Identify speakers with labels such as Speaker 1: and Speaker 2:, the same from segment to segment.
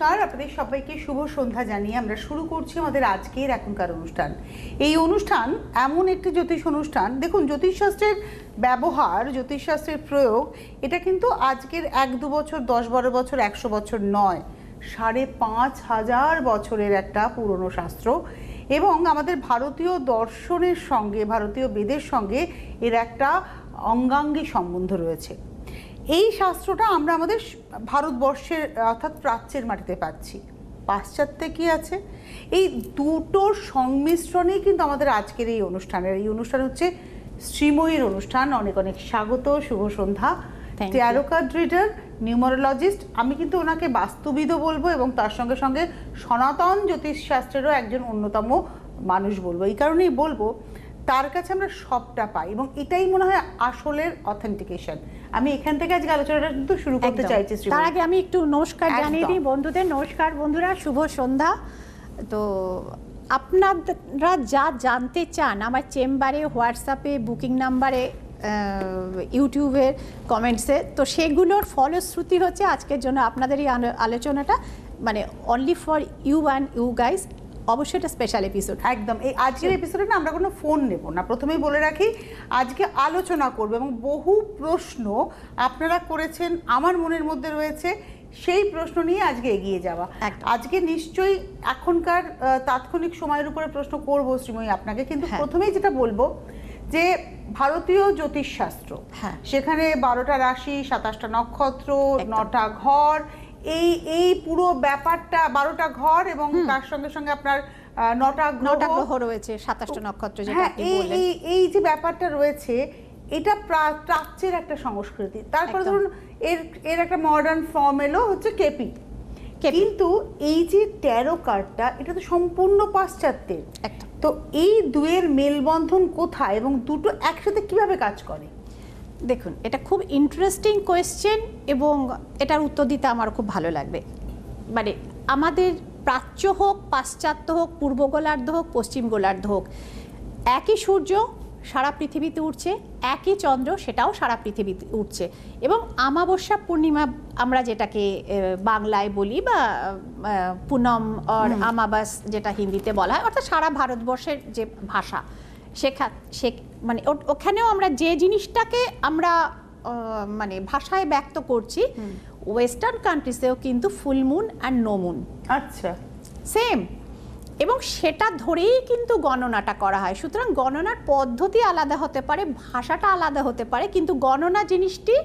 Speaker 1: নমস্কার, আপনাদের সবাইকে শুভ সন্ধ্যা জানিয়ে আমরা শুরু করছি আমাদের আজকের এখনকার অনুষ্ঠান। এই অনুষ্ঠান এমন একটি জ্যোতিষ অনুষ্ঠান, দেখুন জ্যোতিষশাস্ত্রের ব্যবহার, জ্যোতিষশাস্ত্রের প্রয়োগ, এটা কিন্তু আজকের 1-2 বছর, 10-12 বছর, 100 বছর নয়, 5,500 বছরের একটা পুরনো শাস্ত্র। এবং আমাদের ভারতীয় দর্শনের সঙ্গে, ভারতীয় বেদের সঙ্গে এর একটা অঙ্গাঙ্গী সম্বন্ধ রয়েছে। এই শাস্ত্রটা আমরা আমাদের ভারতবর্ষের অর্থাৎ প্রাচ্যের মাটিতে পাচ্ছি। পাশ্চাত্যে কি আছে? এই দুটোর সংমিশ্রণেই কিন্তু আমাদের আজকের এই অনুষ্ঠান হচ্ছে শ্রীময়ীর অনুষ্ঠান। অনেক অনেক স্বাগত, শুভ সন্ধ্যা। ট্যারো কার্ড রিডার, নিউমারোলজিস্ট, আমি কিন্তু ওনাকে বাস্তুবিদও বলবো এবং তার সঙ্গে সঙ্গে সনাতন জ্যোতিষশাস্ত্রেরও একজন অন্যতম মানুষ বলবো। এই কারণেই বলবো, তার কাছে আমরা সবটা পাই এবং এটাই মনে হয় আসলের অথেন্টিকেশন। আমি এখান থেকে আজকে আলোচনাটা কিন্তু শুরু করতে চাইছি।
Speaker 2: তার আগে আমি একটু নমস্কার জানিয়ে দিই বন্ধুদের। নমস্কার বন্ধুরা, শুভ সন্ধ্যা। তো আপনারা যা জানতে চান আমার চেম্বারে, হোয়াটসঅ্যাপে, বুকিং নাম্বারে, ইউটিউবের কমেন্টসে, তো সেগুলোর ফলশ্রুতি হচ্ছে আজকের জন্য আপনাদের এই আলোচনাটা, মানে only for you and you guys. অবশ্যই এটা স্পেশাল এপিসোড।
Speaker 1: একদম। এই আজকের এপিসোডে না আমরা কোনো ফোন নেব না, প্রথমেই বলে রাখি। আজকে আলোচনা করব এবং বহু প্রশ্ন আপনারা করেছেন, আমার মনের মধ্যে রয়েছে, সেই প্রশ্ন নিয়ে আজকে এগিয়ে যাওয়া। আজকে নিশ্চয়ই এখনকার তাৎক্ষণিক সময়ের উপরে প্রশ্ন করবো শ্রীময়ী আপনাকে, কিন্তু প্রথমেই যেটা বলবো যে ভারতীয় জ্যোতিষশাস্ত্র, সেখানে 12টা রাশি, 27টা নক্ষত্র, 9টা ঘর, এই পুরো ব্যাপারটা, 12টা ঘর এবং তার সঙ্গে সঙ্গে আপনার 9টা গ্রহ
Speaker 2: রয়েছে, 27টা নক্ষত্র, যেটা আপনি বললেন।
Speaker 1: এই যে ব্যাপারটা রয়েছে, এটা প্রাচ্যের একটা সংস্কৃতি। তারপরে ধরুন এর একটা মডার্ন ফর্ম এলো হচ্ছে কেপি। কিন্তু এই যে ট্যারো কার্ডটা, এটা তো সম্পূর্ণ পাশ্চাত্যের। তো এই দুয়ের মেলবন্ধন কোথায় এবং দুটো একসাথে কিভাবে কাজ করে?
Speaker 2: দেখুন, এটা খুব ইন্টারেস্টিং কোয়েশ্চেন এবং এটার উত্তর দিতে আমার খুব ভালো লাগবে। মানে আমাদের প্রাচ্য হোক, পাশ্চাত্য হোক, পূর্ব গোলার্ধ হোক, পশ্চিম গোলার্ধ হোক, একই সূর্য সারা পৃথিবীতে উঠছে, একই চন্দ্র সেটাও সারা পৃথিবীতে উঠছে। এবং অমাবস্যা পূর্ণিমা আমরা যেটাকে বাংলায় বলি, বা পুনম আর আমাবাস যেটা হিন্দিতে বলা হয়, অর্থাৎ সারা ভারতবর্ষের যে ভাষা, মানে ওখানেও আমরা যে জিনিসটাকে আমরা মানে ভাষায় ব্যক্ত করছি, ওয়েস্টার্ন কান্ট্রিজেও কিন্তু full moon and no moon,
Speaker 1: আচ্ছা,
Speaker 2: সেম, এবং সেটা ধরেই কিন্তু গণনাটা করা হয়। সুতরাং গণনার পদ্ধতি আলাদা হতে পারে, ভাষাটা আলাদা হতে পারে, কিন্তু গণনা জিনিসটি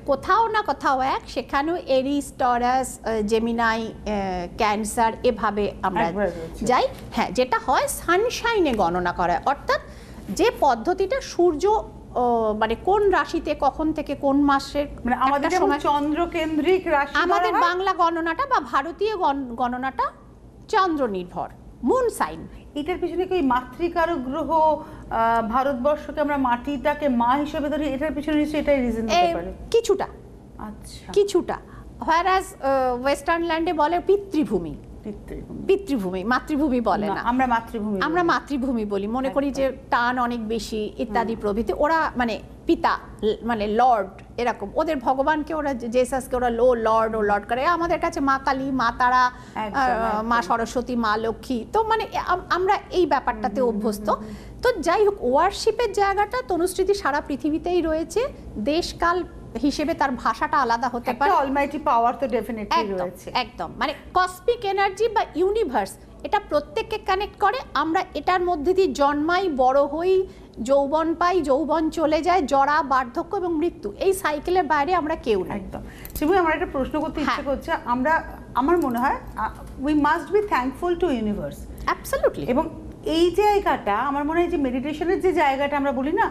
Speaker 2: কোথাও না কোথাও এক। সেখানেও এরিস, টরাস, জেমিনাই, ক্যান্সার, এভাবে আমরা যাই। হ্যাঁ, যেটা হয় সানশাইনে গণনা করা, অর্থাৎ যে পদ্ধতিটা সূর্য মানে কোন রাশিতে কখন থেকে কোন মাসের,
Speaker 1: মানে আমাদের চন্দ্র কেন্দ্রিক রাশি,
Speaker 2: আমাদের বাংলা গণনাটা বা ভারতীয় গণনাটা চন্দ্র নির্ভর, মুন সাইন।
Speaker 1: এটার পিছনে কি মাতৃকারক গ্রহ, ভারতবর্ষকে আমরা মাটিটাকে মা হিসেবে ধরি, এটার পিছনে নিশ্চয়ই এটাই রিজন হতে পারে
Speaker 2: কিছুটা।
Speaker 1: আচ্ছা,
Speaker 2: কিছুটা। হোয়ারাজ ওয়েস্টার্ন ল্যান্ডে বলে পিতৃভূমি, মাতৃভূমি বলে না। আমরা মাতৃভূমি বলি, মনে করি যে টান অনেক বেশি ইত্যাদি প্রভৃতি। ওরা মানে পিতা, মানে লর্ড, এরকম ওদের ভগবানকে, ওরা জেসাসকে ওরা লর্ড করে। আমাদের কাছে মা কালী, মা তারা, মা সরস্বতী, মা লক্ষ্মী, তো মানে আমরা এই ব্যাপারটাতে অভ্যস্ত। তো যাই হোক, ওয়ারশিপের জায়গাটা তনুশ্রীতি সারা পৃথিবীতেই রয়েছে। দেশকাল হিসেবে তার ভাষাটা আলাদা হতে পারে।
Speaker 1: অলমাইটি পাওয়ার তো ডেফিনেটলি রয়েছে,
Speaker 2: একদম, মানে কসমিক এনার্জি বা ইউনিভার্স, এটা প্রত্যেককে কানেক্ট করে। আমরা এটার মধ্যে দিয়ে জন্মাই, বড় হই, যৌবন পাই, যৌবন চলে যায়, জরা, বার্ধক্য এবং মৃত্যু, এই সাইকেলের বাইরে আমরা কেউ না।
Speaker 1: একদম। শিবু, আমার একটা প্রশ্ন করতে ইচ্ছে করছে। আমার মনে হয় we must be thankful to universe.
Speaker 2: Absolutely.
Speaker 1: এবং এই জায়গাটা আমার মনে হয় যে মেডিটেশনের যে জায়গাটা আমরা বলি না,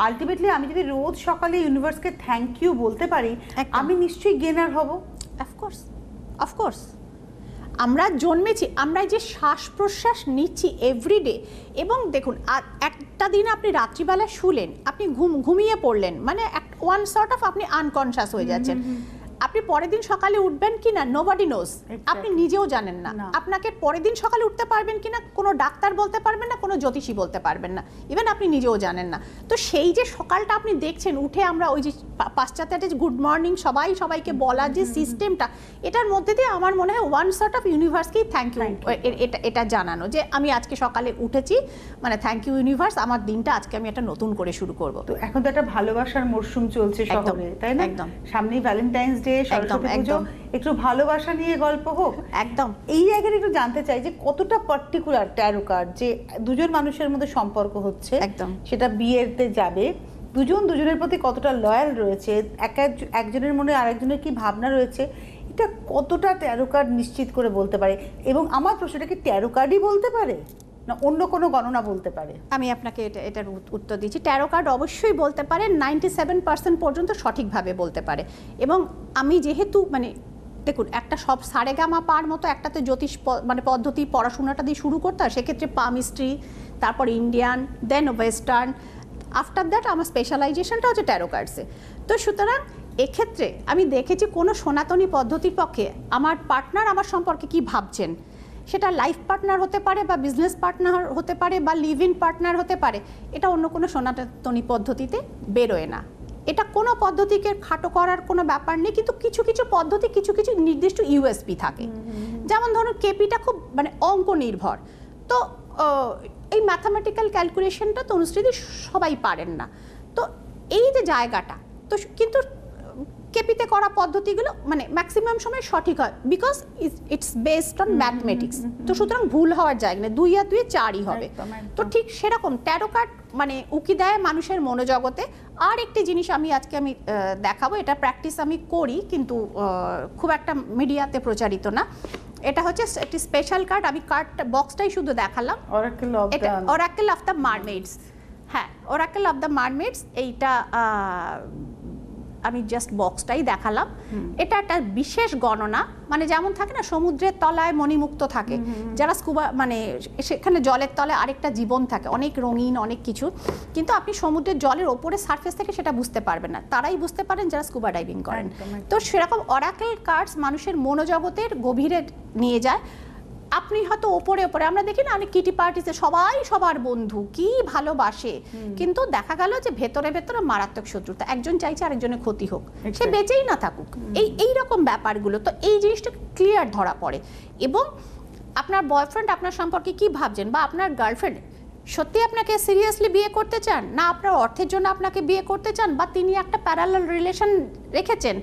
Speaker 1: আলটিমেটলি আমি যদি রোজ সকালে ইউনিভার্সকে থ্যাংক ইউ বলতে পারি, আমি নিশ্চয়ই গেনার হব।
Speaker 2: অফকোর্স আমরা জন্মেছি, আমরা যে শ্বাস প্রশ্বাস নিচ্ছি এভরিডে। এবং দেখুন, একটা দিন আপনি রাত্রিবেলা শুলেন, আপনি ঘুমিয়ে পড়লেন, মানে ওয়ান সর্ট অফ আপনি আনকনশাস হয়ে যাচ্ছেন। আপনি পরের দিন সকালে উঠবেন কিনা নোবডি নোজ, আপনি নিজেও জানেন না। আপনাকে পরের দিন সকালে উঠতে পারবেন কিনা কোনো ডাক্তার বলতে পারবেন না, কোনো জ্যোতিষী বলতে পারবেন না, ইভেন আপনি নিজেও জানেন না। তো সেই যে সকালটা আপনি দেখছেন উঠে আমরা ওই যে পাশ্চাত্যে যে গুড মর্নিং সবাইকে বলার যে সিস্টেমটা, এটার মধ্যে দিয়ে আমার মনে হয় ওয়ান সর্ট অফ ইউনিভার্সকেই থ্যাংক ইউ এটা জানানো যে আমি আজকে সকালে উঠেছি, মানে থ্যাংক ইউ ইউনিভার্স, আমার দিনটা আজকে আমি একটা নতুন করে শুরু করব।
Speaker 1: তো এখন তো একটা ভালোবাসার মরশুম চলছে শহরে, তাই না? সামনেই ভ্যালেন্টাইন্স ডে, সরস্বতী পুজো, একটু ভালোবাসা নিয়ে গল্প হোক।
Speaker 2: একদম
Speaker 1: এই জায়গায় একটু জানতে চাই যে কতটা পার্টিকুলার ট্যারো কার্ড, যে দুজন মানুষের মধ্যে সম্পর্ক হচ্ছে,
Speaker 2: একদম
Speaker 1: সেটা বিয়েতে যাবে, দুজনের প্রতি কতটা লয়াল রয়েছে, একজনের মনে আরেকজনের কি ভাবনা রয়েছে, এটা কতটা ট্যারো কার্ড নিশ্চিত করে বলতে পারে? এবং আমার প্রশ্নটা কি ট্যারো কার্ডই বলতে পারে না অন্য কোনো গণনা বলতে পারে?
Speaker 2: আমি আপনাকে এটার উত্তর দিচ্ছি। ট্যারো কার্ড অবশ্যই বলতে পারে, 97% পর্যন্ত সঠিকভাবে বলতে পারে। এবং আমি যেহেতু মানে দেখুন একটা সব সারেগামা পার মতো একটাতে জ্যোতিষ মানে পদ্ধতি পড়াশোনাটা দিয়ে শুরু করতে হয়, সেক্ষেত্রে পামিস্ট্রি, তারপর Indian, then western, after that আমার স্পেশালাইজেশনটা হচ্ছে ট্যারো কার্ডসে। তো সুতরাং এক্ষেত্রে আমি দেখেছি কোনো সনাতনী পদ্ধতির পক্ষে আমার পার্টনার আমার সম্পর্কে কি ভাবছেন, সেটা লাইফ পার্টনার হতে পারে বা বিজনেস পার্টনার হতে পারে বা লিভ ইন পার্টনার হতে পারে, এটা অন্য কোনো সনাতনী পদ্ধতিতে বেরোয় না। এটা কোনো পদ্ধতিকে খাটো করার কোনো ব্যাপার নেই, কিন্তু কিছু কিছু পদ্ধতি কিছু কিছু নির্দিষ্ট ইউএসপি থাকে। যেমন ধরুন কেপিটা খুব মানে অঙ্ক নির্ভর, তো এই ম্যাথামেটিক্যাল ক্যালকুলেশনটা তো অনুশ্রীদি সবাই পারেন না। তো এই যে জায়গাটা, তো কিন্তু কেপিতে করা পদ্ধতিগুলো মানে ম্যাক্সিমাম সময় সঠিক হয়, because it's based on mathematics. তো সুতরাং ভুল হওয়ার জায়গা নেই, 2 আর 2 4ই হবে। তো ঠিক সেরকম ট্যারো কার্ড মানে উকি দেয় মানুষের মনোজগতে। আর একটি জিনিস আমি দেখাবো, এটা প্র্যাকটিস আমি করি কিন্তু খুব একটা মিডিয়াতে প্রচারিত না। এটা হচ্ছে একটি স্পেশাল কার্ড, আমি কার্ডটা বক্সটাই শুধু দেখালাম, অরাকেল অফ দ্য মারমেডস। হ্যাঁ, অরাকেল অফ দ্য মারমেডস, এইটা আমি জাস্ট বক্সটাই দেখালাম। এটা একটা বিশেষ গণনা, মানে যেমন থাকে না সমুদ্রের তলায় মণিমুক্ত থাকে, যারা স্কুবা মানে সেখানে জলের তলায় আরেকটা জীবন থাকে, অনেক রঙিন অনেক কিছু, কিন্তু আপনি সমুদ্রের জলের ওপরে সারফেস থেকে সেটা বুঝতে পারবেন না, তারাই বুঝতে পারেন যারা স্কুবা ডাইভিং করেন। তো সেরকম অরাকেল কার্ডস মানুষের মনোজগতের গভীরে নিয়ে যায়। আপনি হয়তো ওপরে আমরা দেখি না অনেক কিটি পার্টিতে সবাই সবার বন্ধু, কি ভালোবাসে, কিন্তু দেখা গেল যে ভেতরে মারাত্মক শত্রুতা, একজন চাইছে আরেকজনের ক্ষতি হোক, সে বেঁচেই না থাকুক, এই রকম ব্যাপারগুলো। তো এই জিনিসটা ক্লিয়ার ধরা পড়ে। এবং আপনার বয়ফ্রেন্ড আপনার সম্পর্কে কি ভাবছেন, বা আপনার গার্লফ্রেন্ড সত্যি আপনাকে সিরিয়াসলি বিয়ে করতে চান, না আপনার অর্থের জন্য আপনাকে বিয়ে করতে চান, বা তিনি একটা প্যারালাল রিলেশন রেখেছেন,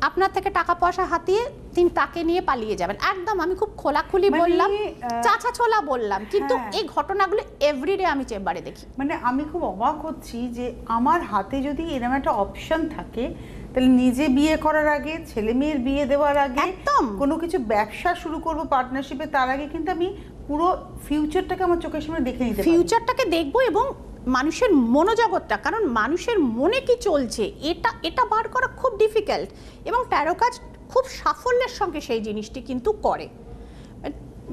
Speaker 2: আপনার থেকে টাকা পয়সা হাতিয়ে তিনি তাকে নিয়ে পালিয়ে যাবেন। একদম আমি খুব খোলাখুলি বললাম, চাচা ছোলা বললাম, কিন্তু এই ঘটনাগুলো এভরিডে আমি চেম্বারে দেখি।
Speaker 1: মানে আমি খুব অবাক হচ্ছি যে আমার হাতে যদি এরকম একটা অপশন থাকে, তাহলে নিজে বিয়ে করার আগে, ছেলে মেয়ের বিয়ে দেওয়ার আগে,
Speaker 2: একদম
Speaker 1: কোনো কিছু ব্যবসা শুরু করব পার্টনারশিপে, তার আগে কিন্তু আমি পুরো ফিউচারটাকে আমার চোখের সামনে দেখে নিতে পারি,
Speaker 2: ফিউচারটাকে দেখবো এবং মানুষের মনোজগৎটা, কারণ মানুষের মনে কি চলছে এটা বার করা খুব ডিফিকাল্ট, এবং ট্যারো কার্ড খুব সাফল্যের সঙ্গে সেই জিনিসটি কিন্তু করে।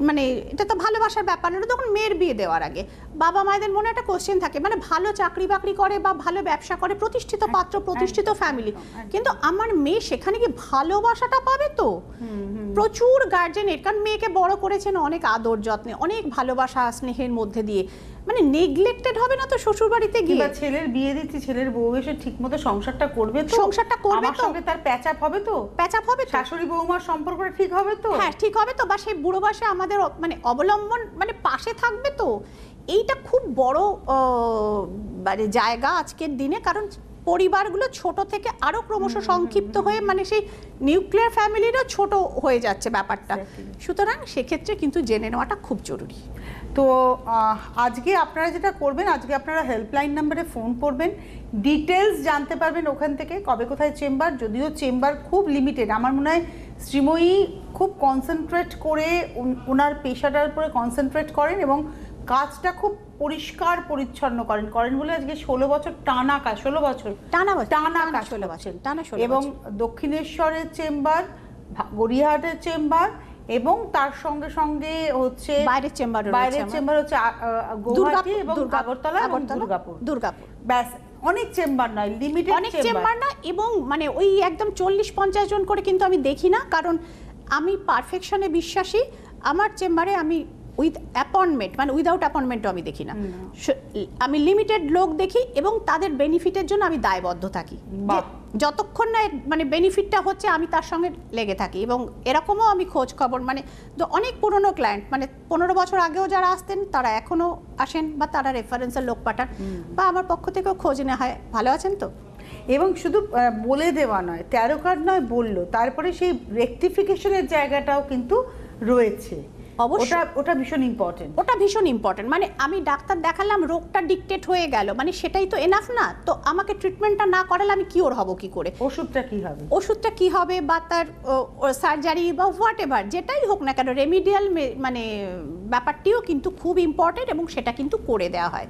Speaker 2: মানে এটা তো ভালোবাসার ব্যাপার না, তখন মেয়ের বিয়ে দেওয়ার আগে বাবা মায়েদের মনে একটা কোশ্চেন থাকে, মানে ভালো চাকরি বাকরি করে বা ভালো ব্যবসা করে, প্রতিষ্ঠিত পাত্র, প্রতিষ্ঠিত ফ্যামিলি, কিন্তু আমার মেয়ে সেখানে কি ভালোবাসাটা পাবে? তো প্রচুর গার্জেনের, কারণ মেয়েকে বড় করেছেন অনেক আদর যত্নে, অনেক ভালোবাসা স্নেহের মধ্যে দিয়ে, মানে নেগলেক্টেড হবে না তো শ্বশুর বাড়িতে গিয়ে।
Speaker 1: বা ছেলের বিয়ে দিচ্ছি, ছেলের বউ এসে ঠিকমতো সংসারটা করবে তো, আমার সঙ্গে তার প্যাচআপ হবে তো, শাশুড়ি বৌমার সম্পর্কটা ঠিক হবে তো,
Speaker 2: হ্যাঁ ঠিক হবে তো, বা সেই বুড়ো বয়সে আমাদের মানে অবলম্বন মানে পাশে থাকবে তো। এইটা খুব বড় মানে জায়গা আজকের দিনে, কারণ পরিবারগুলো ছোট থেকে আরো ক্রমশ সংক্ষিপ্ত হয়ে মানে সেই নিউক্লিয়ার ফ্যামিলিরও ছোট হয়ে যাচ্ছে ব্যাপারটা। সুতরাং সেক্ষেত্রে কিন্তু জেনে নেওয়াটা খুব জরুরি।
Speaker 1: তো আজকে আপনারা যেটা করবেন, আজকে আপনারা হেল্পলাইন নাম্বারে ফোন করবেন, ডিটেলস জানতে পারবেন ওখান থেকে, কবে কোথায় চেম্বার, যদিও চেম্বার খুব লিমিটেড। আমার মনে হয় শ্রীময়ী খুব কনসেন্ট্রেট করে ওনার পেশাটার উপরে কনসেন্ট্রেট করেন এবং কাজটা খুব পরিষ্কার পরিচ্ছন্ন করেন বলে আজকে 16 বছর টানা কাজ, 16 বছর টানা কাজ, 16 বছর টানা, এবং দক্ষিণেশ্বরের চেম্বার, গড়িয়াহাটের চেম্বার, এবং তার সঙ্গে সঙ্গে হচ্ছে বাইরের চেম্বার হচ্ছে গুয়াহাটি এবং আগরতলা এবং দুর্গাপুর। ব্যাস অনেক চেম্বার নয়, লিমিটেড
Speaker 2: অনেক চেম্বার না, এবং মানে ওই একদম 40-50 জন করে কিন্তু আমি দেখি না, কারণ আমি পারফেকশনে বিশ্বাসী। আমার চেম্বারে আমি উইথ অ্যাপয়েন্টমেন্ট মানে উইদাউট অ্যাপয়েন্টমেন্টও আমি দেখি না, আমি লিমিটেড লোক দেখি এবং তাদের বেনিফিটের জন্য আমি দায়বদ্ধ থাকি। যতক্ষণ না মানে বেনিফিটটা হচ্ছে আমি তার সঙ্গে লেগে থাকি। এবং এরকমও আমি খোঁজ খবর মানে অনেক পুরনো ক্লায়েন্ট, মানে 15 বছর আগেও যারা আসতেন তারা এখনও আসেন, বা তারা রেফারেন্সের লোক পাঠান, বা আমার পক্ষ থেকেও খোঁজ নেওয়া হয় ভালো আছেন তো।
Speaker 1: এবং শুধু বলে দেওয়া নয়, 13 কার্ড নয় বললো, তারপরে সেই রেকটিফিকেশনের জায়গাটাও কিন্তু রয়েছে। ওটা ভীষণ ইম্পর্টেন্ট।
Speaker 2: ওটা ভীষণ ইম্পর্টেন্ট। মানে আমি ডাক্তার দেখালাম, রোগটা ডিকটেট হয়ে গেল, মানে সেটাই তো এনাফ না। তো আমাকে ট্রিটমেন্টটা না করালে আমি কিওর হব কি করে? ওষুধটা কি হবে, বা তার সার্জারি বা হোয়াট এভার যেটাই হোক না কেন, রেমিডিয়াল মানে ব্যাপারটিও কিন্তু খুব ইম্পর্টেন্ট, এবং সেটা কিন্তু করে দেওয়া হয়।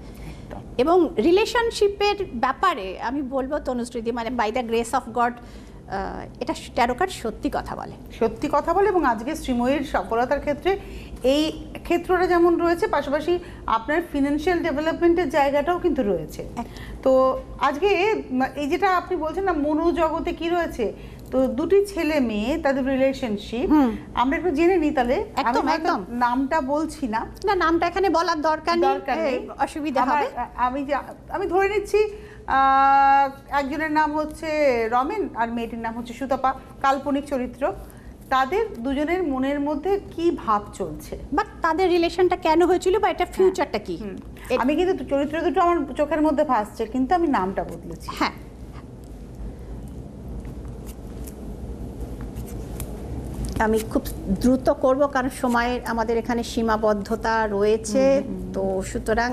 Speaker 2: এবং রিলেশনশিপের ব্যাপারে আমি বলবো তনুশ্রীদি, মানে by the grace of God, এটা 13 কার্ড সত্যি কথা বলে।
Speaker 1: এবং আজকে শ্রীময়ীর সফলতার ক্ষেত্রে এই ক্ষেত্রটা যেমন রয়েছে, পাশাপাশি আপনার ফিনান্সিয়াল ডেভেলপমেন্টের জায়গাটাও কিন্তু রয়েছে। তো আজকে এই যেটা আপনি বলছেন না, মনোজগতে কি রয়েছে, তো দুটি ছেলে মেয়ে তাদের রিলেশনশিপ আমরা একটু জেনে নিই তাহলে।
Speaker 2: একদম
Speaker 1: নামটা বলছি না,
Speaker 2: নামটা এখানে বলার দরকার নেই, অসুবিধা হবে।
Speaker 1: আমি ধরে নিচ্ছি একজনের নাম হচ্ছে রমেন আর মেয়েটির নাম হচ্ছে সুতপা, কাল্পনিক চরিত্র। তাদের দুজনের মনের মধ্যে কি ভাব চলছে,
Speaker 2: বা তাদের রিলেশনটা কেন হয়েছিল, বা এটা ফিউচারটা কি?
Speaker 1: আমি কিন্তু চরিত্র দুটো আমার চোখের মধ্যে ভাসছে, কিন্তু আমি নামটা বদলেছি।
Speaker 2: হ্যাঁ, আমি খুব দ্রুত করব কারণ সময়ের আমাদের এখানে সীমাবদ্ধতা রয়েছে। তো সুতরাং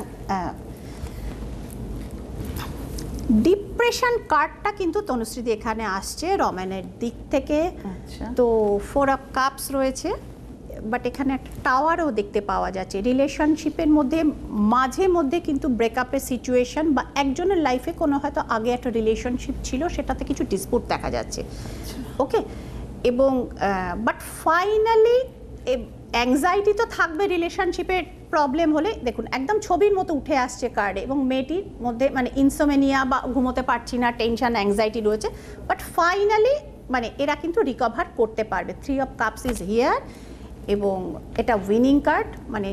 Speaker 2: ডিপ্রেশন কার্ডটা কিন্তু তনুশ্রীদি এখানে আসছে রমেনের দিক থেকে। তো 4 অফ কাপস রয়েছে, বাট এখানে একটা টাওয়ারও দেখতে পাওয়া যাচ্ছে। রিলেশনশিপের মধ্যে মাঝে মধ্যে কিন্তু ব্রেকআপের সিচুয়েশন, বা একজনের লাইফে কোনো হয়তো আগে একটা রিলেশনশিপ ছিল, সেটাতে কিছু ডিসপুট দেখা যাচ্ছে। ওকে, এবং বাট ফাইনালি অ্যাংজাইটি তো থাকবে রিলেশনশিপের প্রবলেম হলে। দেখুন একদম ছবির মতো উঠে আসছে কার্ডে, এবং মেয়েটির মধ্যে মানে ইনসোমেনিয়া বা ঘুমোতে পারছি না, টেনশন, অ্যাংজাইটি রয়েছে, বাট ফাইনালি মানে এরা কিন্তু রিকভার করতে পারবে। 3 অফ কাপস ইজ হিয়ার, এবং এটা উইনিং কার্ড, মানে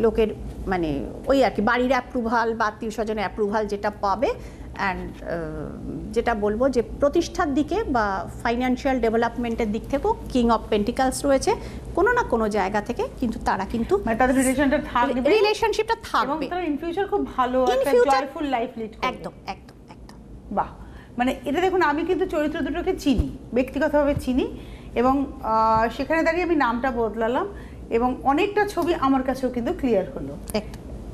Speaker 2: লোকের মানে ওই আর কি বাড়ির অ্যাপ্রুভাল বা আত্মীয় স্বজনের অ্যাপ্রুভাল যেটা পাবে। অ্যান্ড যেটা বলবো যে প্রতিষ্ঠার দিকে বা ফাইন্যান্সিয়াল ডেভেলপমেন্টের দিক থেকেও কিং অফ পেন্টিকালস রয়েছে। কোনো না কোনো জায়গা থেকে কিন্তু তারা কিন্তু
Speaker 1: তাদের রিলেশনশিপটা থাকবে,
Speaker 2: তারা
Speaker 1: ইন ফিউচার খুব ভালো একটা জয়ফুল লাইফ লিড করবে।
Speaker 2: একদম।
Speaker 1: বাহ, মানে এটা দেখুন, আমি কিন্তু চরিত্র দুটোকে চিনি, ব্যক্তিগতভাবে চিনি, এবং সেখানে দাঁড়িয়ে আমি নামটা বদলালাম, এবং অনেকটা ছবি আমার কাছেও কিন্তু ক্লিয়ার হলো।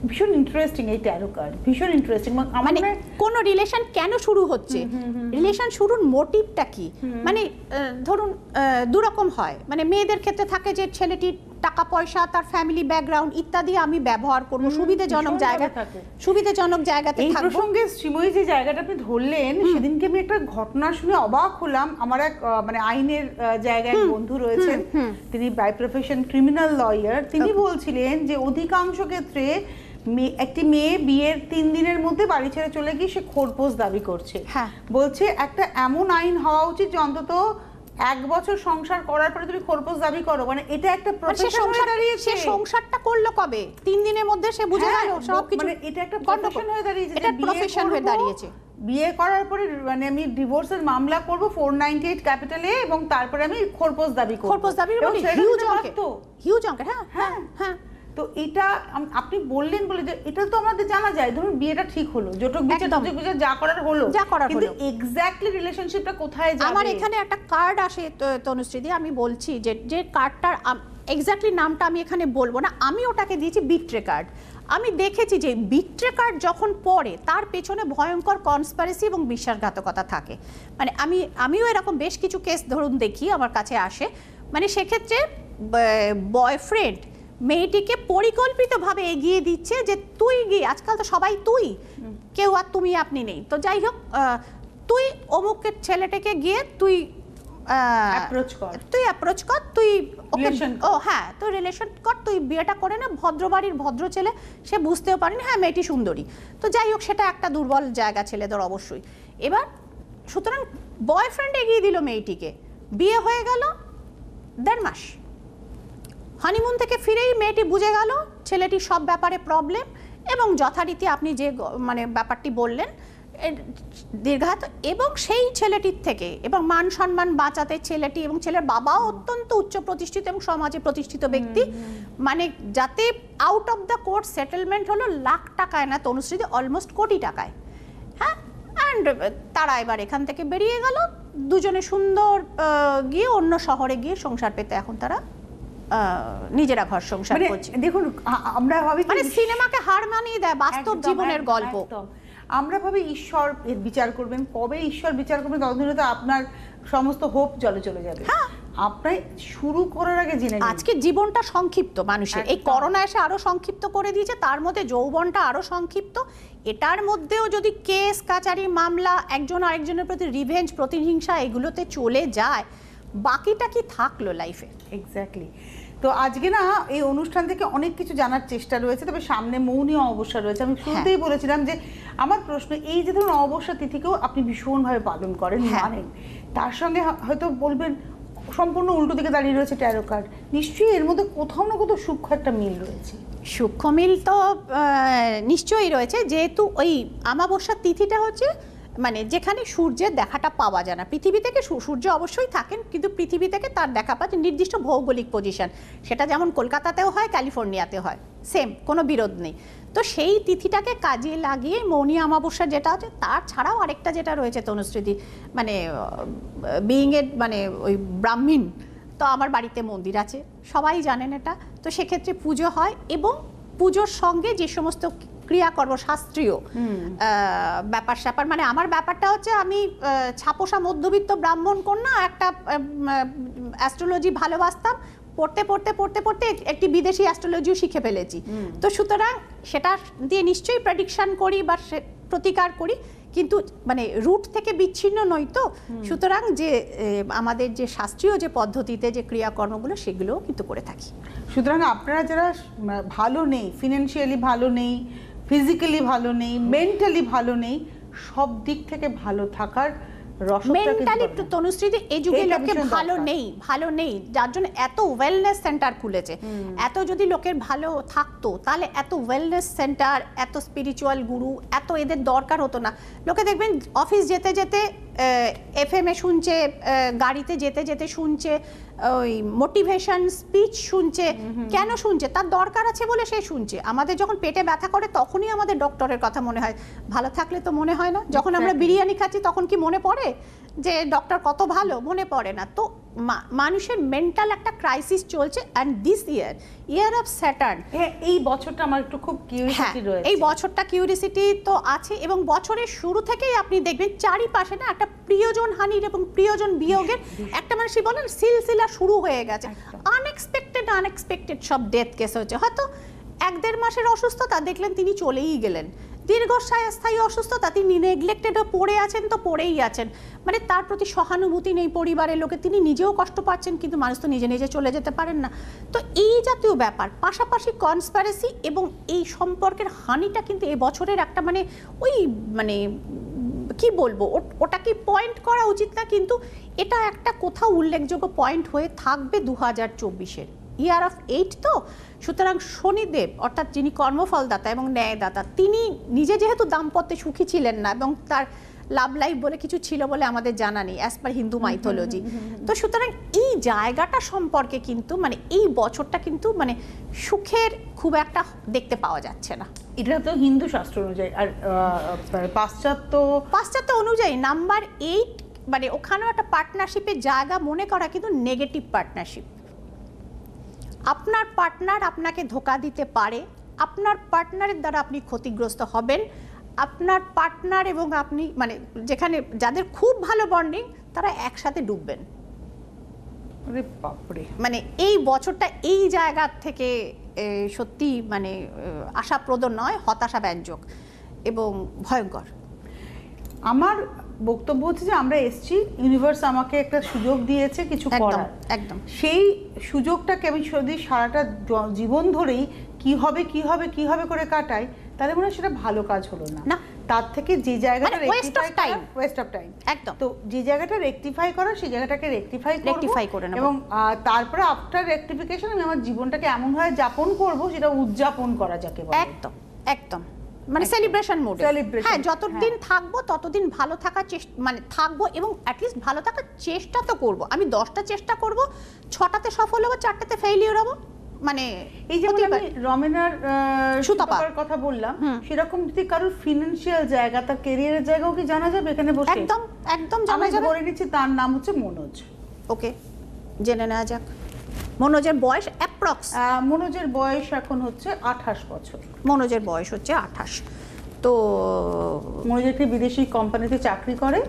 Speaker 1: ভীষণ ইন্টারেস্টিং এই 13 কার্ড, ভীষণ ইন্টারেস্টিং।
Speaker 2: মানে কোন রিলেশন কেন শুরু হচ্ছে, রিলেশন শুরুর মোটিভটা কি? মানে ধরুন দুরকম হয়, মানে মেয়েদের ক্ষেত্রে থাকে যে ছেলেটির টাকা পয়সা, তার ফ্যামিলি ব্যাকগ্রাউন্ড ইত্যাদি আমি ব্যবহার করব, সুবিধাজনক জায়গাতে
Speaker 1: এই
Speaker 2: থাকব।
Speaker 1: প্রসঙ্গে শ্রীময়ী যে জায়গাটা আপনি ধরলেন, সেদিনকে আমি একটা ঘটনা শুনে অবাক হলাম। আমার এক মানে আইনের জায়গায় বন্ধু রয়েছেন, তিনি বাই প্রফেশন ক্রিমিনাল লয়ার। তিনি বলছিলেন যে অধিকাংশ ক্ষেত্রে একটি মেয়ে বিয়ের 3 দিনের মধ্যে বাড়ি ছেড়ে চলে গিয়ে সে খোরপোশ দাবি করছে। বলছে একটা এমন আইন হওয়া উচিত যে অন্তত 1 বছর সংসার করার পরে তুমি খোরপোশ দাবি করো, মানে এটা একটা প্রফেশন হয়ে দাঁড়িয়েছে।
Speaker 2: সে সংসারটা করলো কবে? 3 দিনের মধ্যে সে বুঝে গেল সবকিছু।
Speaker 1: মানে এটা একটা প্রফেশন হয়ে দাঁড়িয়েছে,
Speaker 2: এটা প্রফেশন হয়ে দাঁড়িয়েছে।
Speaker 1: বিয়ে করার পরে মানে আমি ডিভোর্সের মামলা করব 498 ক্যাপিটালে, এবং তারপরে আমি খোরপোশ দাবি করব।
Speaker 2: খোরপোশ দাবি মানে হিউজ অঙ্কের। হ্যাঁ।
Speaker 1: তো এটা আপনি বললেন বলে যে এটা তো আমাদের জানা যায়, ধরুন বিয়েটা ঠিক হলো, জটক বিচার যা করার হলো, কিন্তু এক্স্যাক্টলি রিলেশনশিপটা কোথায় যাবে?
Speaker 2: আমার এখানে একটা কার্ড আসে তনুশ্রীদি, আমি বলছি যে কার্ডটার এক্স্যাক্টলি নামটা আমি এখানে বলবো না, আমি ওটাকে দিয়েছি বিট্রে কার্ড। আমি দেখেছি যে বিট্রে কার্ড যখন পড়ে তার পেছনে ভয়ঙ্কর কনস্পিরেসি এবং বিশ্বাসঘাতকতা থাকে। মানে আমিও এরকম বেশ কিছু কেস ধরুন দেখি, আমার কাছে আসে। মানে সেক্ষেত্রে বয়ফ্রেন্ড মেয়েটিকে পরিকল্পিতভাবে এগিয়ে দিচ্ছে যে তুই গিয়ে, আজকাল তো সবাই তুই, কেউ আর তুমি আপনি নেই, তো যাই হোক তুই অমুকের ছেলেটাকে গিয়ে তুই
Speaker 1: অ্যাপ্রোচ কর,
Speaker 2: তুই অ্যাপ্রোচ কর, তুই ওকে
Speaker 1: Relation কর।
Speaker 2: ও হ্যাঁ তুই রিলেশন কর, তুই বিয়েটা করে না, ভদ্রবাড়ির ভদ্র ছেলে, সে বুঝতেও পারেনি হ্যাঁ মেয়েটি সুন্দরী। তো যাই হোক, সেটা একটা দুর্বল জায়গা ছেলেদের অবশ্যই। এবার সুতরাং বয়ফ্রেন্ড এগিয়ে দিল মেয়েটিকে, বিয়ে হয়ে গেল 1.5 মাস। হানিমুন থেকে ফিরেই মেয়েটি বুঝে গেল ছেলেটির সব ব্যাপারে প্রবলেম, এবং যথারীতি আপনি যে মানে ব্যাপারটি বললেন দীর্ঘায়িত, এবং সেই ছেলেটির থেকে এবং মান সম্মান বাঁচাতে ছেলেটি এবং ছেলের বাবাও অত্যন্ত উচ্চ প্রতিষ্ঠিত এবং সমাজে প্রতিষ্ঠিত ব্যক্তি, মানে যাতে out of the court settlement হলো লাখ টাকায় না তনুশ্রীদি, অলমোস্ট কোটি টাকায়। হ্যাঁ, অ্যান্ড তারা এবার এখান থেকে বেরিয়ে গেল দুজনে সুন্দর গিয়ে অন্য শহরে গিয়ে সংসার পেতে এখন তারা নিজেরা ঘর সংসার করছে।
Speaker 1: দেখুন আমরা ভাবি
Speaker 2: মানে সিনেমাকে হার মানিয়ে দেয় বাস্তব জীবনের গল্প।
Speaker 1: আমরা ভাবি ঈশ্বর এর বিচার করবেন, কবে ঈশ্বর বিচার করবেন ততদিনে তো আপনার সমস্ত হোপ জলে চলে যাবে। আপনার শুরু করার আগে জেনে নিন
Speaker 2: আজকে জীবনটা সংক্ষিপ্ত মানুষের, এই করোনা এসে আরো সংক্ষিপ্ত করে দিয়েছে, তার মধ্যে যৌবনটা আরো সংক্ষিপ্ত। এটার মধ্যেও যদি কেস কাচারি মামলা, একজন আরেকজনের প্রতি রিভেঞ্জ প্রতিহিংসা এগুলোতে চলে যায়, বাকিটা কি থাকলো লাইফে?
Speaker 1: এক্স্যাক্টলি। তো আজকে না এই অনুষ্ঠান থেকে অনেক কিছু জানার চেষ্টা রয়েছে, তবে সামনে মৌনী অমাবস্যা রয়েছে। আমি শুরুতেই বলেছিলাম যে আমার প্রশ্ন, এই যে ধরুন অমাবস্যা তিথিকেও আপনি ভীষণভাবে পালন করেন, মানেন, তার সঙ্গে হয়তো বলবেন সম্পূর্ণ উল্টো দিকে দাঁড়িয়ে রয়েছে ট্যারো কার্ড, নিশ্চয়ই এর মধ্যে কোথাও না কোথাও সূক্ষ্ম একটা মিল রয়েছে।
Speaker 2: সূক্ষ্ম মিল তো নিশ্চয়ই রয়েছে, যেহেতু ওই অমাবস্যার তিথিটা হচ্ছে মানে যেখানে সূর্যের দেখাটা পাওয়া যায় না। পৃথিবী থেকে সূর্য অবশ্যই থাকেন, কিন্তু পৃথিবী থেকে তার দেখা পাচ্ছে নির্দিষ্ট ভৌগোলিক পজিশন, সেটা যেমন কলকাতাতেও হয়, ক্যালিফোর্নিয়াতেও হয়, সেম, কোনো বিরোধ নেই। তো সেই তিথিটাকে কাজে লাগিয়ে মৌনী অমাবস্যা যেটা হচ্ছে, তার ছাড়াও আরেকটা যেটা রয়েছে তনুশ্রীদি, মানে বিইংয়ের মানে ওই ব্রাহ্মণ, তো আমার বাড়িতে মন্দির আছে, সবাই জানেন এটা। তো সেক্ষেত্রে পুজো হয়, এবং পুজোর সঙ্গে যে সমস্ত ক্রিয়াকর্ম শাস্ত্রীয় ব্যাপার স্যাপার, মানে আমার ব্যাপারটা হচ্ছে আমি ছাপোষা মধ্যবিত্ত ব্রাহ্মণ কন্যা, একটা অ্যাস্ট্রোলজি ভালোবাসতাম, পড়তে পড়তে পড়তে পড়তে একটি বিদেশি অ্যাস্ট্রোলজিও শিখে ফেলেছি। তো সুতরাং সেটা দিয়ে নিশ্চয়ই প্রেডিকশন করি বা প্রতিকার করি, কিন্তু মানে রুট থেকে বিচ্ছিন্ন নই। তো সুতরাং যে আমাদের যে শাস্ত্রীয় যে পদ্ধতিতে যে ক্রিয়াকর্মগুলো সেগুলোও কিন্তু করে থাকি।
Speaker 1: সুতরাং আপনারা যারা ভালো নেই, ফিনান্সিয়ালি ভালো নেই, ফিজিক্যালি ভালো নেই, মেন্টালি ভালো নেই, সব দিক থেকে ভালো থাকার
Speaker 2: মেন্টালি তনুশ্রীদি এই যুগে লোকে ভালো নেই, যার জন্য এত ওয়েলনেস সেন্টার খুলেছে। এত যদি লোকের ভালো থাকতো তাহলে এত ওয়েলনেস সেন্টার, এত স্পিরিচুয়াল গুরু, এত এদের দরকার হতো না। লোকে দেখবেন অফিস যেতে যেতে FM এ শুনছে, গাড়িতে যেতে যেতে শুনছে, ওই মোটিভেশন স্পিচ শুনছে। কেন শুনছে? তার দরকার আছে বলে সে শুনছে। আমাদের যখন পেটে ব্যথা করে তখনই আমাদের ডক্টরের কথা মনে হয়, ভালো থাকলে তো মনে হয় না। যখন আমরা বিরিয়ানি খাচ্ছি তখন কি মনে পড়ে যে ডক্টর কত ভালো? মনে পড়ে না। তো মানুষের মেন্টাল একটা ক্রাইসিস চলছে, and this year of Saturn,
Speaker 1: এই বছরটা আমার একটু খুব কিউরিওসিটি রয়েছে।
Speaker 2: এই বছরটা কিউরিওসিটি তো আছে, এবং বছরের শুরু থেকেই আপনি দেখবেন চারিপাশে না একটা প্রিয়জন হানির এবং প্রিয়জন বিয়োগের একটা মানুষই বলেন সিলসিলা শুরু হয়ে গেছে। আনএক্সপেক্টেড সব ডেথ কেস হচ্ছে। হয়তো 1-1.5 মাসের অসুস্থতা, দেখলেন তিনি চলেই গেলেন। দীর্ঘস্থায়ী অসুস্থতা, তিনি নেগলেক্টেড পড়ে আছেন, তো পড়েই আছেন, মানে তার প্রতি সহানুভূতি নেই পরিবারের লোকে, তিনি নিজেও কষ্ট পাচ্ছেন, কিন্তু মানুষ তো নিজে নিজে চলে যেতে পারেন না। তো এই জাতীয় ব্যাপার, পাশাপাশি কনস্পিরেসি এবং এই সম্পর্কের হানিটা কিন্তু এই বছরের একটা মানে ওই মানে কি বলবো, ওটা কি পয়েন্ট করা উচিত না, কিন্তু এটা একটা কোথাও উল্লেখযোগ্য পয়েন্ট হয়ে থাকবে 2024-এর ইয়ার অফ 8। তো সুতরাং শনিদেব, অর্থাৎ যিনি কর্মফলদাতা এবং ন্যায়দাতা, তিনি নিজে যেহেতু দাম্পত্যে সুখী ছিলেন না, এবং তার লাভ লাইফ বলে কিছু ছিল বলে আমাদের জানা নেই অ্যাজ পার হিন্দু মাইথোলজি। তো সুতরাং এই জায়গাটা সম্পর্কে কিন্তু মানে এই বছরটা কিন্তু মানে সুখের খুব একটা দেখতে পাওয়া যাচ্ছে না।
Speaker 1: এটা তো হিন্দু শাস্ত্র অনুযায়ী, আর পাশ্চাত্য
Speaker 2: অনুযায়ী নাম্বার 8 মানে ওখানেও একটা পার্টনারশিপের জায়গা মনে করা কিন্তু নেগেটিভ পার্টনারশিপ। আপনার পার্টনার আপনাকে ধোঁকা দিতে পারে, আপনার পার্টনারের দ্বারা আপনি ক্ষতিগ্রস্ত হবেন, আপনার পার্টনার এবং আপনি মানে যেখানে যাদের খুব ভালো বন্ডিং তারা একসাথে ডুববেন। মানে এই বছরটা এই জায়গা থেকে সত্যি মানে আশাপ্রদ নয়, হতাশাব্যঞ্জক এবং ভয়ঙ্কর।
Speaker 1: আমার বক্তব্য হচ্ছে যে আমরা এসেছি, ইউনিভার্স আমাকে একটা সুযোগ দিয়েছে কিছু করার,
Speaker 2: একদম
Speaker 1: সেই সুযোগটাকে আমি যদি সারাটা জীবন ধরেই কি হবে কি হবে কি হবে করে কাটাই, তাহলে মনে হয় সেটা ভালো কাজ হলো না। তার থেকে যে জায়গাটা
Speaker 2: ওয়েস্ট অফ টাইম একদম,
Speaker 1: তো যে জায়গাটা রেকটিফাই করা সেই জায়গাটাকে রেকটিফাই
Speaker 2: করে নেব,
Speaker 1: এবং তারপরে আফটার রেকটিফিকেশন আমি আমার জীবনটাকে এমনভাবে যাপন করব যেটা উদযাপন করা যাকে বলে।
Speaker 2: একদম একদম, মানে সেলিব্রেশন মোডে। হ্যাঁ, যতদিন থাকবো ততদিন ভালো থাকার চেষ্টা, মানে থাকবো এবং অ্যাটলিস্ট ভালো থাকার চেষ্টা তো করব। আমি 10টা চেষ্টা করব, 6টাতে সফল হবো, 4টাতে ফেইলিওর হবো। মানে
Speaker 1: এই যে আমি রমেনার সুতাপার কথা বললাম, সেরকম যদি কারোর ফিনান্সিয়াল জায়গা, তার ক্যারিয়ারের জায়গাও কি জানা যাবে এখানে বসে?
Speaker 2: একদম একদম জানা যাবে।
Speaker 1: বলে নিচ্ছি তার নাম হচ্ছে মনোজ।
Speaker 2: ওকে, জেনে নেওয়া যাক। মনোজের বয়স অ্যাপ্রক্স?
Speaker 1: মনোজের বয়স এখন হচ্ছে 28 বছর।
Speaker 2: মনোজের বয়স হচ্ছে 28। তো
Speaker 1: মনোজ একটি বিদেশি কোম্পানিতে চাকরি করে।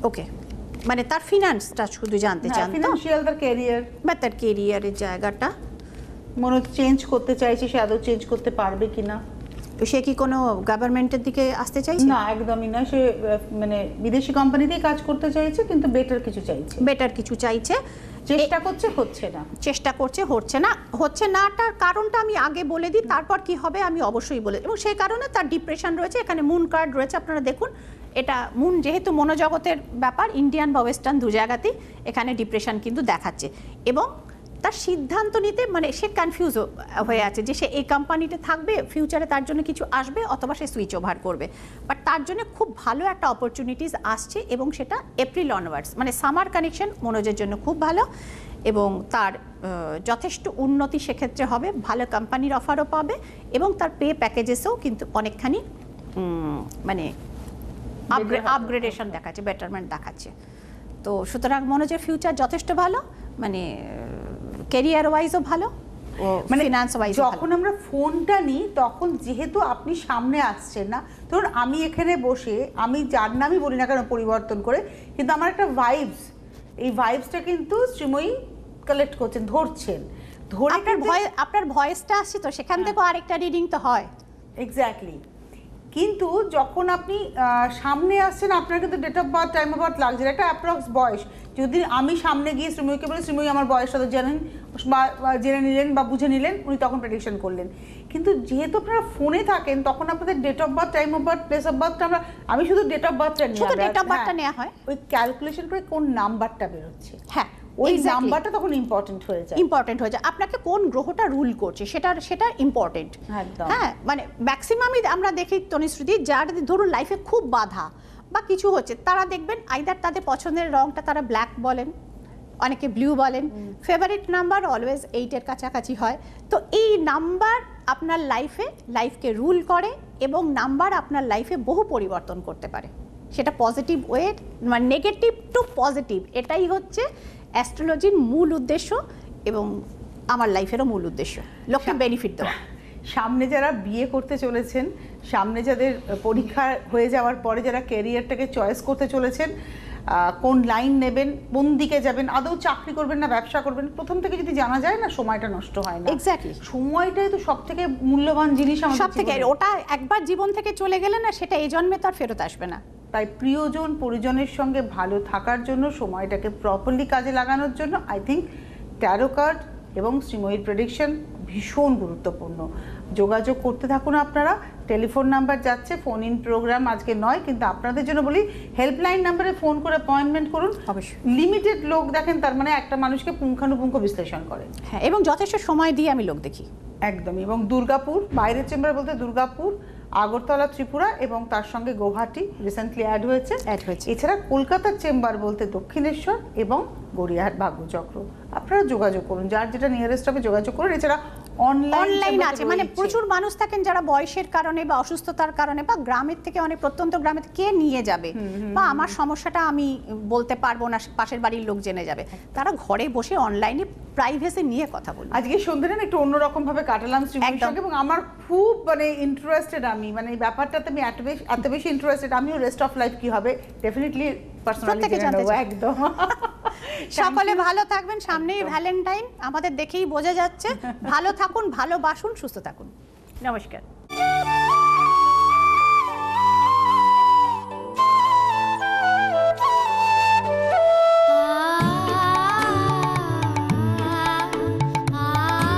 Speaker 2: ওকে, মানে তার ফিনান্সটা শুধু জানতে চান?
Speaker 1: ফিনান্সিয়াল, তার ক্যারিয়ার
Speaker 2: বা তার ক্যারিয়ারের জায়গাটা
Speaker 1: মনোজ চেঞ্জ করতে চাইছে, সে আদৌ চেঞ্জ করতে পারবে কিনা?
Speaker 2: সে কি কোনো গভর্নমেন্টের দিকে আসতে চাইছে?
Speaker 1: না, একদমই না। সে মানে বিদেশি কোম্পানিতেই কাজ করতে চাইছে, কিন্তু বেটার কিছু চাইছে।
Speaker 2: বেটার কিছু চাইছে,
Speaker 1: চেষ্টা করছে, হচ্ছে না।
Speaker 2: চেষ্টা করছে, হচ্ছে নাটার কারণটা আমি আগে বলে দিই, তারপর কি হবে আমি অবশ্যই বলে। এবং সেই কারণে তার ডিপ্রেশন রয়েছে। এখানে মুন কার্ড রয়েছে, আপনারা দেখুন। এটা মুন যেহেতু মনোজগতের ব্যাপার, ইন্ডিয়ান বা ওয়েস্টার্ন দু জায়গাতেই এখানে ডিপ্রেশন কিন্তু দেখাচ্ছে। এবং তার সিদ্ধান্ত নিতে মানে সে কনফিউজ হয়ে আছে যে সে এই কোম্পানিতে থাকবে, ফিউচারে তার জন্য কিছু আসবে, অথবা সে সুইচ ওভার করবে। বাট তার জন্য খুব ভালো একটা অপরচুনিটিস আসছে, এবং সেটা এপ্রিল অনওয়ার্ডস, মানে সামার কানেকশন মনোজের জন্য খুব ভালো। এবং তার যথেষ্ট উন্নতি সেক্ষেত্রে হবে, ভালো কোম্পানির অফারও পাবে, এবং তার পে প্যাকেজেসেও কিন্তু অনেকখানি মানে আপগ্রেডেশন দেখাচ্ছে, বেটারমেন্ট দেখাচ্ছে। তো সুতরাং মনোজের ফিউচার যথেষ্ট ভালো, মানে ক্যারিয়ার ওয়াইজও ভালো, মানে ফিনান্স ওয়াইজ।
Speaker 1: যখন আমরা ফোনটা নিই তখন যেহেতু আপনি সামনে আসছেন না, ধরুন আমি এখানে বসে, আমি যার নামই বলি না কেন পরিবর্তন করে, কিন্তু আমার একটা ভাইবস, এই ভাইবসটা কিন্তু শ্রীময়ী কালেক্ট করছেন, ধরছেন। ধরে
Speaker 2: আপনার ভয়েসটা আসছে, তো সেখান থেকে আরেকটা রিডিং তো হয়।
Speaker 1: এক্স্যাক্টলি। কিন্তু যখন আপনি সামনে আসছেন, আপনার কিন্তু date of birth, time of birth লাগছে, একটা অ্যাপ্রক্স বয়স। যদি আমি সামনে গিয়ে শ্রীময়ীকে বলি, শ্রীময়ী আমার বয়সটা তো জানেন, বা জেনে নিলেন বা বুঝে নিলেন, উনি তখন প্রেডিকশন করলেন। কিন্তু যেহেতু আপনারা ফোনে থাকেন, তখন আপনাদের date of birth, time of birth, place of বার্থটা আমি শুধু ডেট অফ বার্থটা নিই,
Speaker 2: শুধু ডেট অফ বার্থটা নেওয়া হয়,
Speaker 1: ওই ক্যালকুলেশন করে কোন নাম্বারটা বেরোচ্ছে,
Speaker 2: হ্যাঁ
Speaker 1: ওই নাম্বারটা তখন ইম্পর্টেন্ট হয়ে যায়।
Speaker 2: আপনাকে কোন গ্রহটা রুল করছে সেটা ইম্পর্টেন্ট। হ্যাঁ, মানে ম্যাক্সিমামই আমরা দেখি তনুশ্রুতি, যার ধরুন লাইফে খুব বাধা বা কিছু হচ্ছে, তারা দেখবেন আইদার তাদের পছন্দের রংটা তারা ব্ল্যাক বলেন, অনেকে ব্লু বলেন, ফেভারিট নাম্বার অলওয়েজ 8-এর কাছাকাছি হয়। তো এই নাম্বার আপনার লাইফকে রুল করে, এবং নাম্বার আপনার লাইফে বহু পরিবর্তন করতে পারে, সেটা পজিটিভ ওয়ে, মানে নেগেটিভ টু পজিটিভ। এটাই হচ্ছে অ্যাস্ট্রোলজির মূল উদ্দেশ্য, এবং আমার লাইফেরও মূল উদ্দেশ্য, লোককে বেনিফিট দেওয়া।
Speaker 1: সামনে যারা বিয়ে করতে চলেছেন, সামনে যাদের পরীক্ষা হয়ে যাওয়ার পরে যারা ক্যারিয়ারটাকে চয়েস করতে চলেছেন, কোন লাইন নেবেন, কোন দিকে যাবেন, আদৌ চাকরি করবেন না ব্যবসা করবেন, প্রথম থেকে যদি জানা যায় না, সময়টা নষ্ট হয় না।
Speaker 2: এক্স্যাক্টলি,
Speaker 1: সময়টাই তো সব থেকে মূল্যবান জিনিস আমাদের,
Speaker 2: সব থেকে। ওটা একবার জীবন থেকে চলে গেলে না, সেটা এই জন্মে তো আর ফেরত আসবে না।
Speaker 1: তাই প্রিয়জন পরিজনের সঙ্গে ভালো থাকার জন্য, সময়টাকে প্রপারলি কাজে লাগানোর জন্য আই থিঙ্ক ট্যারো কার্ড এবং শ্রীময়ীর প্রেডিকশন ভীষণ গুরুত্বপূর্ণ। যোগাযোগ করতে থাকুন আপনারা, টেলিফোন নাম্বার যাচ্ছে, ফোন ইন প্রোগ্রাম আজকে নয়, কিন্তু আপনাদের জন্য বলি হেল্পলাইন নাম্বারে ফোন করে অ্যাপয়েন্টমেন্ট করুন।
Speaker 2: অবশ্যই
Speaker 1: লিমিটেড লোক দেখেন, তার মানে একটা মানুষকে পুঙ্খানুপুঙ্খ বিশ্লেষণ করে।
Speaker 2: হ্যাঁ, এবং যথেষ্ট সময় দিয়ে আমি লোক দেখি।
Speaker 1: একদমই। এবং দুর্গাপুর, বাইরের চেম্বার বলতে দুর্গাপুর, আগরতলা, ত্রিপুরা, এবং তার সঙ্গে গুয়াহাটি রিসেন্টলি অ্যাড হয়েছে। এছাড়া কলকাতার চেম্বার বলতে দক্ষিণেশ্বর এবং গড়িয়াহাট ভাগ্যচক্র। আপনারা যোগাযোগ করুন, যার যেটা নিয়ারেস্ট হবে যোগাযোগ করুন। এছাড়া অনলাইন
Speaker 2: আছে, মানে প্রচুর মানুষ থাকেন যারা বয়সের কারণে বা অসুস্থতার কারণে বা গ্রামের থেকে, অনেক প্রত্যন্ত গ্রামের কে নিয়ে যাবে, বা আমার সমস্যাটা আমি বলতে পারবো না, পাশের বাড়ির লোক জেনে যাবে, তারা ঘরে বসে অনলাইনে প্রাইভেসি নিয়ে কথা বলবে।
Speaker 1: আজকে সন্ধ্যাটা একটু অন্যরকম ভাবে কাটালাম শ্রীময়ীর সঙ্গে, এবং আমার খুব মানে ইন্টারেস্টেড, আমি মানে এই ব্যাপারটাতে আমি এত বেশি ইন্টারেস্টেড, আমিও রেস্ট অফ লাইফ কি হবে ডেফিনেটলি পার্সোনালি জানতে চাই। একদম।
Speaker 2: সকলে ভালো থাকবেন, সামনেই ভ্যালেন্টাইন, আমাদের দেখেই বোঝা যাচ্ছে। ভালো থাকুন, ভালোবাসুন, সুস্থ থাকুন। নমস্কার।